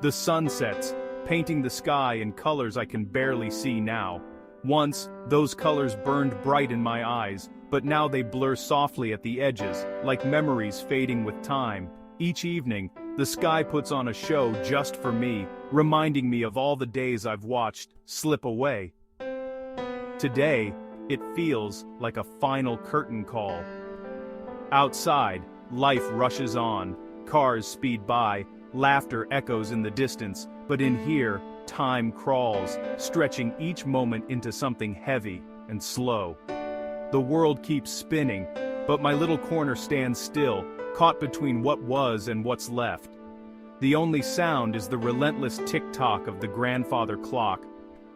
The sun sets, painting the sky in colors I can barely see now. Once, those colors burned bright in my eyes, but now they blur softly at the edges, like memories fading with time. Each evening, the sky puts on a show just for me, reminding me of all the days I've watched slip away. Today, it feels like a final curtain call. Outside, life rushes on, cars speed by, laughter echoes in the distance, but in here, time crawls, stretching each moment into something heavy and slow. The world keeps spinning, but my little corner stands still, caught between what was and what's left. The only sound is the relentless tick-tock of the grandfather clock.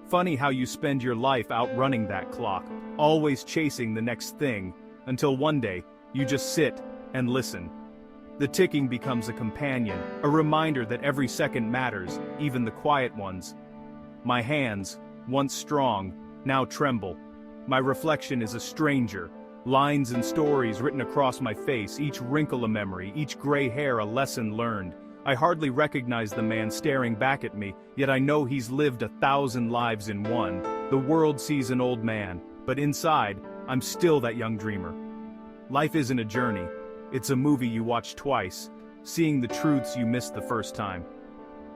Funny how you spend your life outrunning that clock, always chasing the next thing, until one day, you just sit and listen. The ticking becomes a companion, a reminder that every second matters, even the quiet ones. My hands, once strong, now tremble. My reflection is a stranger, lines and stories written across my face, each wrinkle a memory, each gray hair a lesson learned. I hardly recognize the man staring back at me, yet I know he's lived 1,000 lives in one. The world sees an old man, but inside, I'm still that young dreamer. Life isn't a journey, it's a movie you watch twice, seeing the truths you missed the first time.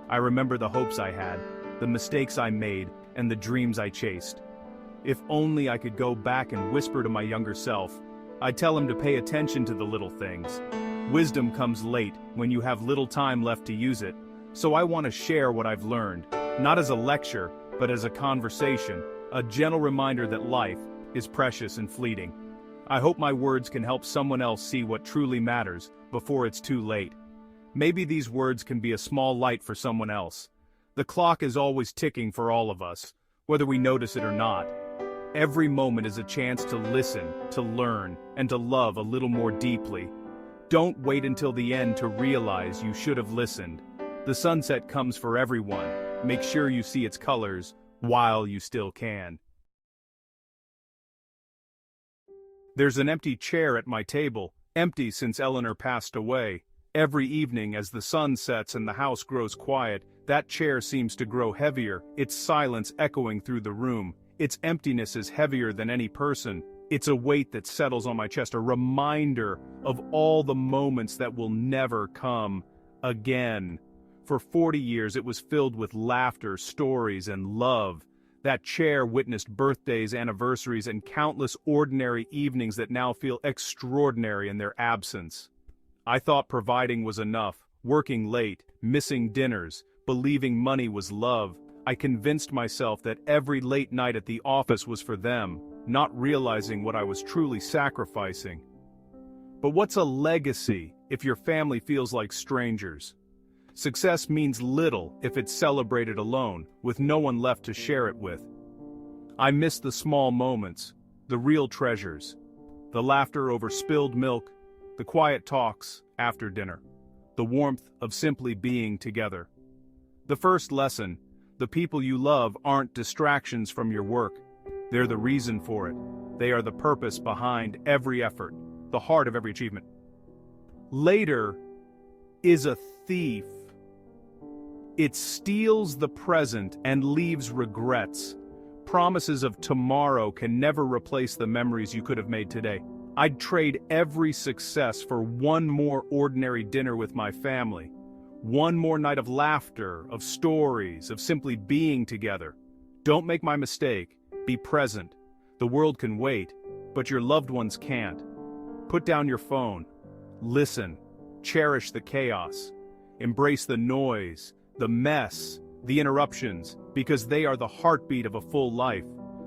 I remember the hopes I had, the mistakes I made, and the dreams I chased. If only I could go back and whisper to my younger self, I'd tell him to pay attention to the little things. Wisdom comes late, when you have little time left to use it, so I want to share what I've learned, not as a lecture, but as a conversation, a gentle reminder that life is precious and fleeting. I hope my words can help someone else see what truly matters, before it's too late. Maybe these words can be a small light for someone else. The clock is always ticking for all of us, whether we notice it or not. Every moment is a chance to listen, to learn, and to love a little more deeply. Don't wait until the end to realize you should have listened. The sunset comes for everyone. Make sure you see its colors while you still can. There's an empty chair at my table, empty since Eleanor passed away. Every evening as the sun sets and the house grows quiet, that chair seems to grow heavier, its silence echoing through the room. Its emptiness is heavier than any person. It's a weight that settles on my chest, a reminder of all the moments that will never come again. For 40 years it was filled with laughter, stories, and love. That chair witnessed birthdays, anniversaries, and countless ordinary evenings that now feel extraordinary in their absence. I thought providing was enough, working late, missing dinners, believing money was love. I convinced myself that every late night at the office was for them, not realizing what I was truly sacrificing. But what's a legacy if your family feels like strangers? Success means little if it's celebrated alone, with no one left to share it with. I miss the small moments, the real treasures, the laughter over spilled milk, the quiet talks after dinner, the warmth of simply being together. The first lesson: the people you love aren't distractions from your work. They're the reason for it. They are the purpose behind every effort, the heart of every achievement. Later is a thief. It steals the present and leaves regrets. Promises of tomorrow can never replace the memories you could have made today. I'd trade every success for one more ordinary dinner with my family. One more night of laughter, of stories, of simply being together. Don't make my mistake. Be present. The world can wait, but your loved ones can't. Put down your phone. Listen. Cherish the chaos. Embrace the noise, the mess, the interruptions, because they are the heartbeat of a full life.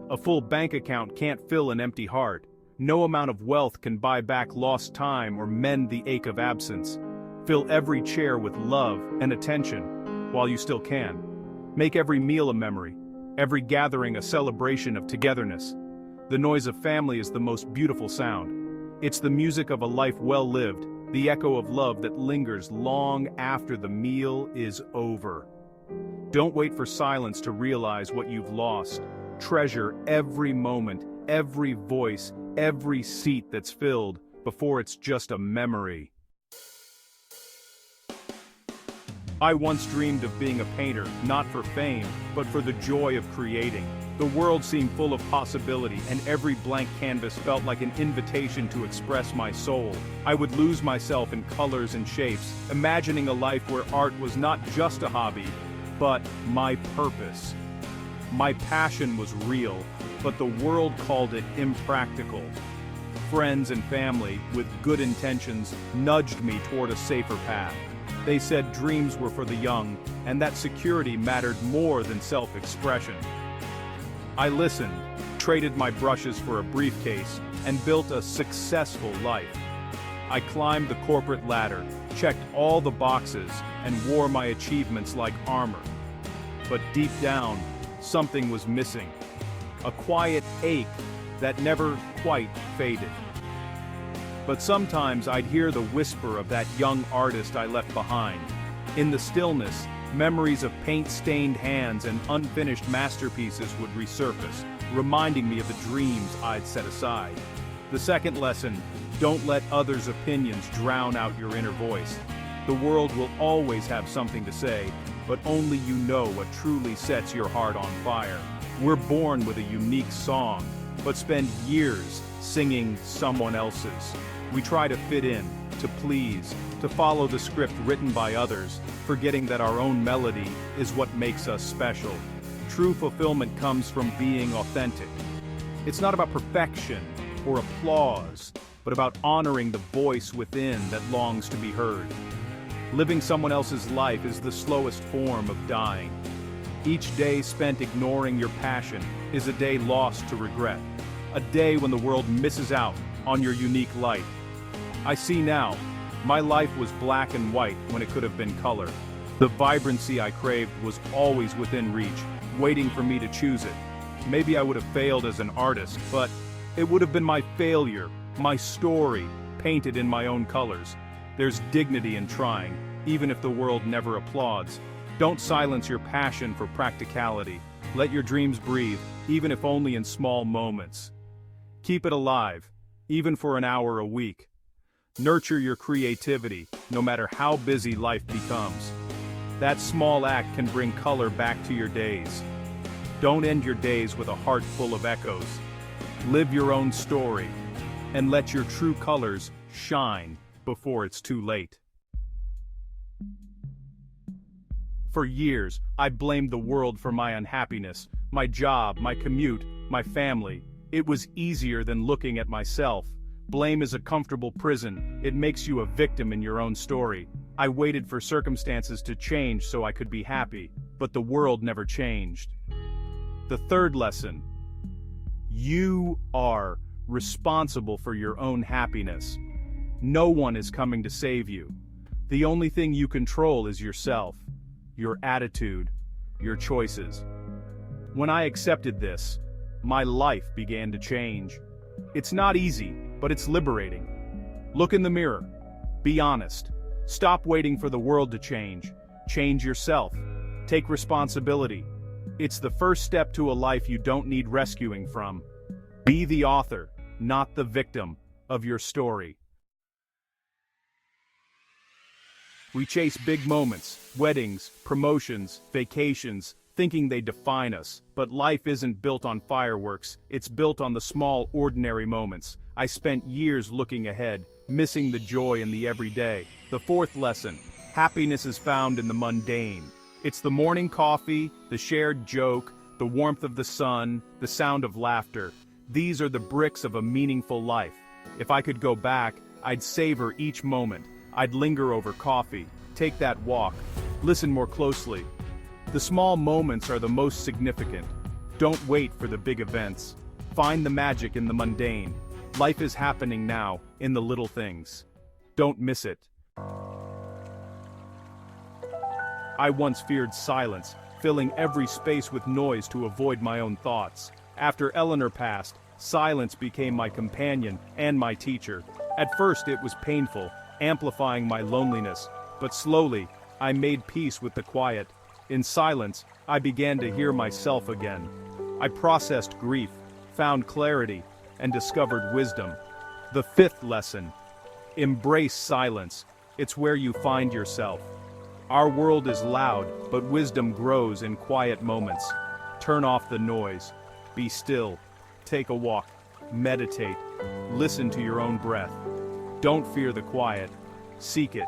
A full bank account can't fill an empty heart. No amount of wealth can buy back lost time or mend the ache of absence. Fill every chair with love and attention while you still can. Make every meal a memory, every gathering a celebration of togetherness. The noise of family is the most beautiful sound. It's the music of a life well lived, the echo of love that lingers long after the meal is over. Don't wait for silence to realize what you've lost. Treasure every moment, every voice, every seat that's filled before it's just a memory. I once dreamed of being a painter, not for fame, but for the joy of creating. The world seemed full of possibility, and every blank canvas felt like an invitation to express my soul. I would lose myself in colors and shapes, imagining a life where art was not just a hobby, but my purpose. My passion was real, but the world called it impractical. Friends and family, with good intentions, nudged me toward a safer path. They said dreams were for the young, and that security mattered more than self-expression. I listened, traded my brushes for a briefcase, and built a successful life. I climbed the corporate ladder, checked all the boxes, and wore my achievements like armor. But deep down, something was missing. A quiet ache that never quite faded. But sometimes I'd hear the whisper of that young artist I left behind. In the stillness, memories of paint-stained hands and unfinished masterpieces would resurface, reminding me of the dreams I'd set aside. The second lesson, don't let others' opinions drown out your inner voice. The world will always have something to say, but only you know what truly sets your heart on fire. We're born with a unique song, but spend years singing someone else's. We try to fit in, to please, to follow the script written by others, forgetting that our own melody is what makes us special. True fulfillment comes from being authentic. It's not about perfection or applause, but about honoring the voice within that longs to be heard. Living someone else's life is the slowest form of dying. Each day spent ignoring your passion is a day lost to regret. A day when the world misses out on your unique light. I see now, my life was black and white when it could have been color. The vibrancy I craved was always within reach, waiting for me to choose it. Maybe I would have failed as an artist, but it would have been my failure, my story, painted in my own colors. There's dignity in trying, even if the world never applauds. Don't silence your passion for practicality. Let your dreams breathe, even if only in small moments. Keep it alive, even for an hour a week. Nurture your creativity, no matter how busy life becomes. That small act can bring color back to your days. Don't end your days with a heart full of echoes. Live your own story, and let your true colors shine before it's too late. For years, I blamed the world for my unhappiness, my job, my commute, my family. It was easier than looking at myself. Blame is a comfortable prison. It makes you a victim in your own story. I waited for circumstances to change so I could be happy, but the world never changed. The third lesson. You are responsible for your own happiness. No one is coming to save you. The only thing you control is yourself, your attitude, your choices. When I accepted this, my life began to change. It's not easy, but it's liberating. Look in the mirror. Be honest. Stop waiting for the world to change. Change yourself. Take responsibility. It's the first step to a life you don't need rescuing from. Be the author, not the victim, of your story. We chase big moments, weddings, promotions, vacations, thinking they define us, but life isn't built on fireworks, it's built on the small, ordinary moments. I spent years looking ahead, missing the joy in the everyday. The fourth lesson, happiness is found in the mundane. It's the morning coffee, the shared joke, the warmth of the sun, the sound of laughter. These are the bricks of a meaningful life. If I could go back, I'd savor each moment. I'd linger over coffee, take that walk, listen more closely. The small moments are the most significant. Don't wait for the big events. Find the magic in the mundane. Life is happening now, in the little things. Don't miss it. I once feared silence, filling every space with noise to avoid my own thoughts. After Eleanor passed, silence became my companion and my teacher. At first it was painful, amplifying my loneliness, but slowly, I made peace with the quiet. In silence, I began to hear myself again. I processed grief, found clarity, and discovered wisdom. The fifth lesson. Embrace silence. It's where you find yourself. Our world is loud, but wisdom grows in quiet moments. Turn off the noise. Be still. Take a walk. Meditate. Listen to your own breath. Don't fear the quiet. Seek it.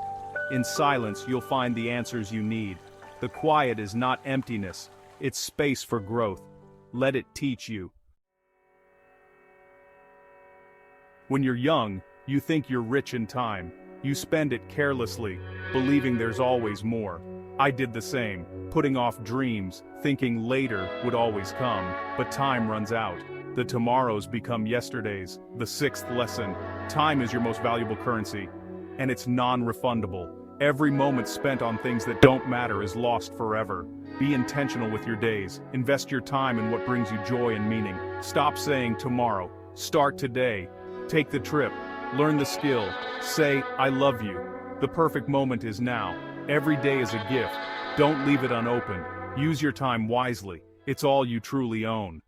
In silence, you'll find the answers you need. The quiet is not emptiness. It's space for growth. Let it teach you. When you're young, you think you're rich in time. You spend it carelessly, believing there's always more. I did the same, putting off dreams, thinking later would always come, but time runs out. The tomorrows become yesterdays. The sixth lesson: time is your most valuable currency, and it's non-refundable. Every moment spent on things that don't matter is lost forever. Be intentional with your days. Invest your time in what brings you joy and meaning. Stop saying tomorrow. Start today. Take the trip. Learn the skill. Say, I love you. The perfect moment is now. Every day is a gift. Don't leave it unopened. Use your time wisely. It's all you truly own.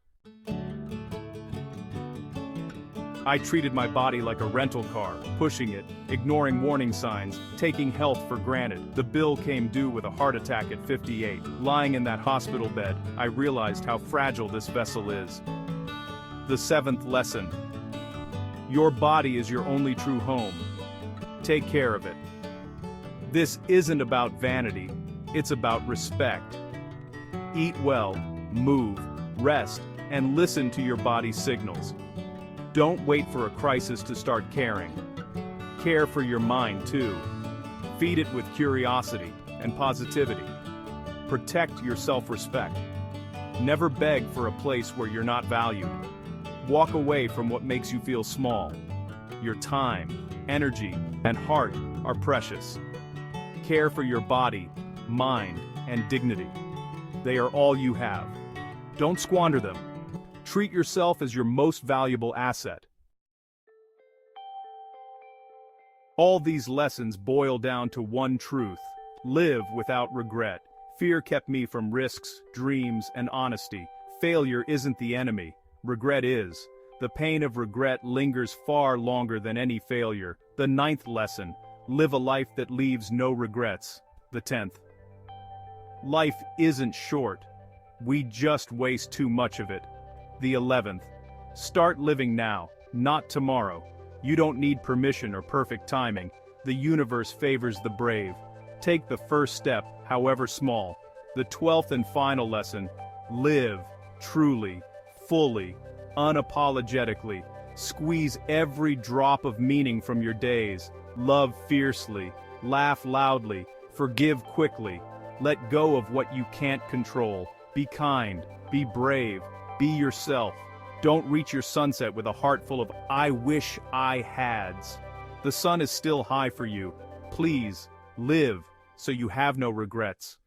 I treated my body like a rental car, pushing it, ignoring warning signs, taking health for granted. The bill came due with a heart attack at 58. Lying in that hospital bed, I realized how fragile this vessel is. The seventh lesson: your body is your only true home. Take care of it. This isn't about vanity, it's about respect. Eat well, move, rest, and listen to your body's signals. Don't wait for a crisis to start caring. Care for your mind too. Feed it with curiosity and positivity. Protect your self-respect. Never beg for a place where you're not valued. Walk away from what makes you feel small. Your time, energy, and heart are precious. Care for your body, mind, and dignity. They are all you have. Don't squander them. Treat yourself as your most valuable asset. All these lessons boil down to one truth: live without regret. Fear kept me from risks, dreams, and honesty. Failure isn't the enemy. Regret is. The pain of regret lingers far longer than any failure. The ninth lesson: live a life that leaves no regrets. The 10th: life isn't short. We just waste too much of it. The 11th: start living now, not tomorrow. You don't need permission or perfect timing. The universe favors the brave. Take the first step, however small. The 12th and final lesson: live truly, fully, unapologetically. Squeeze every drop of meaning from your days. Love fiercely, laugh loudly, forgive quickly. Let go of what you can't control. Be kind, be brave, be yourself. Don't reach your sunset with a heart full of "I wish I hads." The sun is still high for you. Please, live so you have no regrets.